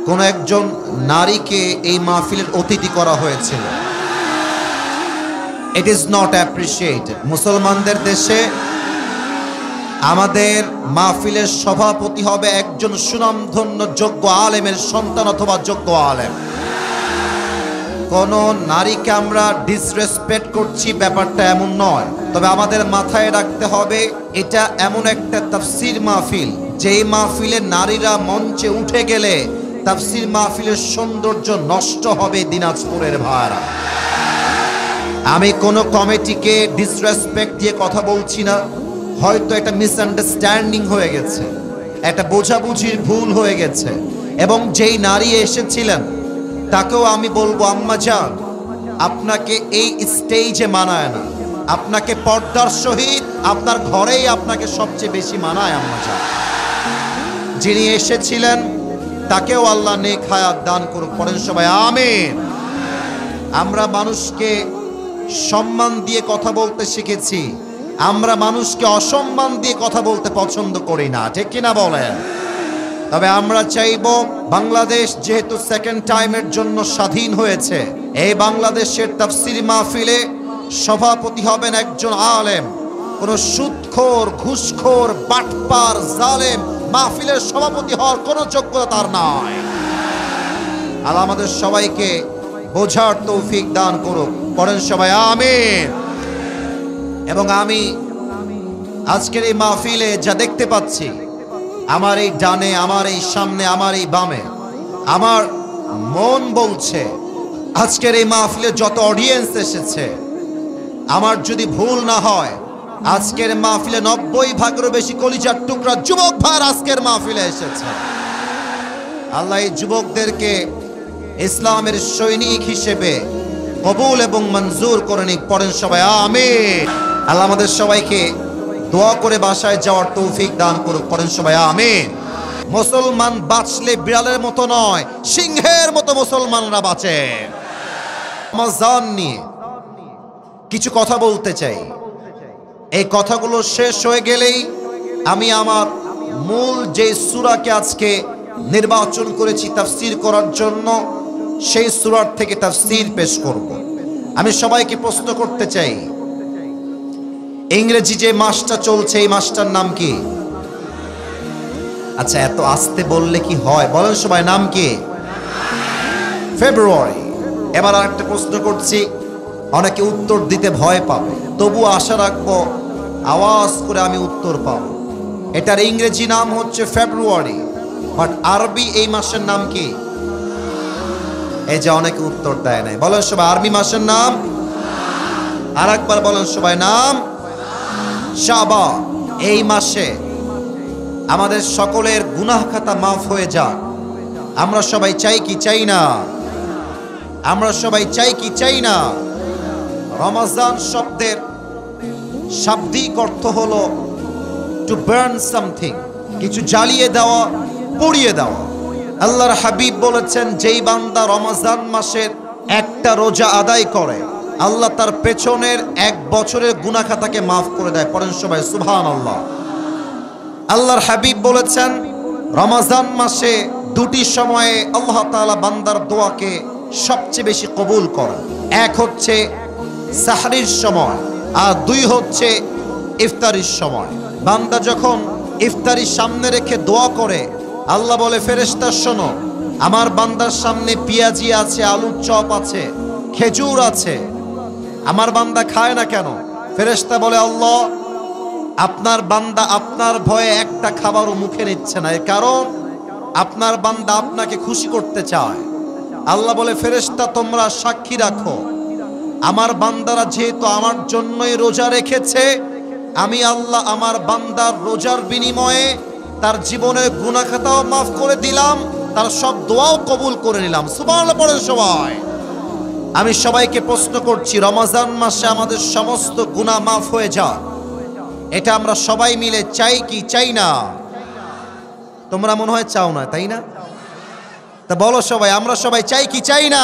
কোন একজন নারীকে এই মাহফিলের অতিথি করা হয়েছিল। It is not appreciated. মুসলমানদের দেশে আমাদের মাহফিলের সভাপতি হবে একজন সুনামধন্য যোগ্য আলেমের সন্তান অথবা যোগ্য আলেম। কোন নারীকে আমরা ডিসরেসপেক্ট করছি ব্যাপারটা এমন নয়, তবে আমাদের মাথায় রাখতে হবে এটা এমন একটা তাফসীর মাহফিল, যেই মাহফিলে নারীরা মঞ্চে উঠে গেলে তাফসীর মাহফিলের সৌন্দর্য নষ্ট হবে। দিনাজপুরের ভাইরা, আমি কোন কমিটিকে ডিসরেসপেক্ট দিয়ে কথা বলছি না। হয়তো একটা মিসআন্ডারস্ট্যান্ডিং হয়ে গেছে, একটা বোঝাবুঝির ভুল হয়ে গেছে, এবং যেই নারী এসেছিলেন তাকেও আমি বলবো, আম্মা জান, আপনাকে এই স্টেজে মানায় না, আপনাকে পর্দার সহিত আপনার ঘরেই আপনাকে সবচেয়ে বেশি মানায়। আম্মা জান, যিনি এসেছিলেন তাকেও আল্লাহ নেক হায়াত দান করুক। পড়েন সবাই আমিন। আমরা মানুষকে সম্মান দিয়ে কথা বলতে শিখেছি, আমরা মানুষকে অসম্মান দিয়ে কথা বলতে পছন্দ করি না, ঠিক কিনা বলেন? তবে আমরা চাইব, বাংলাদেশ যেহেতু সেকেন্ড টাইমের জন্য স্বাধীন হয়েছে, এই বাংলাদেশের তাফসীর মাহফিলে সভাপতি হবেন একজন আলেম। কোন সুদখোর, ঘুষখোর, বাটপার, জালেম মাহফিলের সভাপতি হওয়ার কোনো যোগ্যতা তার নাই। আল্লাহ আমাদের সবাইকে বোঝার তৌফিক দান করুক। পড়েন সবাই আমিন। এবং আমি আজকের এই মাহফিলে যা দেখতে পাচ্ছি, আমার এই ডানে, আমার এই সামনে, আমার এই বামে, আমার মন বলছে আজকের এই মাহফিলে যত অডিয়েন্স এসেছে, আমার যদি ভুল না হয়, আজকের মাহফিলে 90% বেশি কলিজার টুকরা যুবক ভাই আজকের মাহফিলে এসেছে। আল্লাহ এই যুবকদেরকে ইসলামের সৈনিক হিসেবে কবুল এবং মঞ্জুর করে নিক। পড়েন সবাই আমিন। আল্লাহ আমাদের সবাইকে দোয়া করে বাসায় যাওয়ার তৌফিক দান করুক। পড়েন সবাই আমিন। মুসলমান বাঁচলে বিড়ালের মতো নয়, সিংহের মতো মুসলমানরা বাঁচে। রমজান নিয়ে কিছু কথা বলতে চাই। এই কথাগুলো শেষ হয়ে গেলেই আমি আমার মূল যে সূরাকে আজকে নির্বাচন করেছি তাফসীর করার জন্য, সেই সূরার থেকে তাফসীর পেশ করব। আমি সবাইকে প্রশ্ন করতে চাই, ইংরেজি যে মাসটা চলছে এই মাসটার নাম কি? আচ্ছা, এত আস্তে বললে কি হয়? বলেন সবাই, নাম কি? ফেব্রুয়ারি। এবার আরেকটা প্রশ্ন করছি, অনেকে উত্তর দিতে ভয় পাবে, তবু আশা রাখবো আওয়াজ করে আমি উত্তর পাবো। এটার ইংরেজি নাম হচ্ছে ফেব্রুয়ারি, বাট আরবি এই মাসের নাম কি? এই যে অনেকে উত্তর দেয় নাই। বলেন সবাই, আরবি মাসের নাম? আর একবার বলেন সবাই, নাম শাবান। এই মাসে আমাদের সকলের গুনাহ খাতা মাফ হয়ে যাক। আমরা সবাই চাই কি চাই না? আমরা সবাই চাই কি চাই না? রমজান শব্দের শাব্দিক অর্থ হলো টু বার্ন সামথিং, কিছু জ্বালিয়ে দেওয়া, পুড়িয়ে দেওয়া। আল্লাহর হাবিব বলেছেন, যেই বান্দা রমজান মাসের একটা রোজা আদায় করে, আল্লাহ তার পেছনের 1 বছরের গুনাহ খাতাকে মাফ করে দেয়। পড়েন সবাই সুবহানাল্লাহ। আল্লাহর হাবিব বলেছেন, রমজান মাসে 2টি সময়ে আল্লাহ তাআলা বান্দার দোয়াকে সবচেয়ে বেশি কবুল করেন। এক হচ্ছে সাহরির সময়, আর 2 হচ্ছে ইফতারির সময়। বান্দা যখন ইফতারির সামনে রেখে দোয়া করে, আল্লাহ বলে, ফেরেশতা শোনো, আমার বান্দার সামনে পেঁয়াজি আছে, আলুর চপ আছে, খেজুর আছে, আমার বান্দা খায় না কেন? ফেরেশতা বলে, আল্লাহ, আপনার বান্দা আপনার ভয়ে একটা খাবারও মুখে নিচ্ছে না, এর কারণ আপনার বান্দা আপনাকে খুশি করতে চায়। আল্লাহ বলে, ফেরেশতা তোমরা সাক্ষী রাখো, আমার বান্দারা যেহেতু আমার জন্যই রোজা রেখেছে, আমি আল্লাহ আমার বান্দার রোজার বিনিময়ে তার জীবনের গুনাহ খাতাও মাফ করে দিলাম, তার সব দোয়াও কবুল করে নিলাম। সুবহানাল্লাহ পড়েন সবাই। আমি সবাইকে প্রশ্ন করছি, রমজান মাসে আমাদের সমস্ত গুনাহ মাফ হয়ে যাক, এটা আমরা সবাই মিলে চাই কি চাই না? তোমরা মনে হয় চাও না, তাই না? তা বলো সবাই, আমরা সবাই চাই কি চাই না?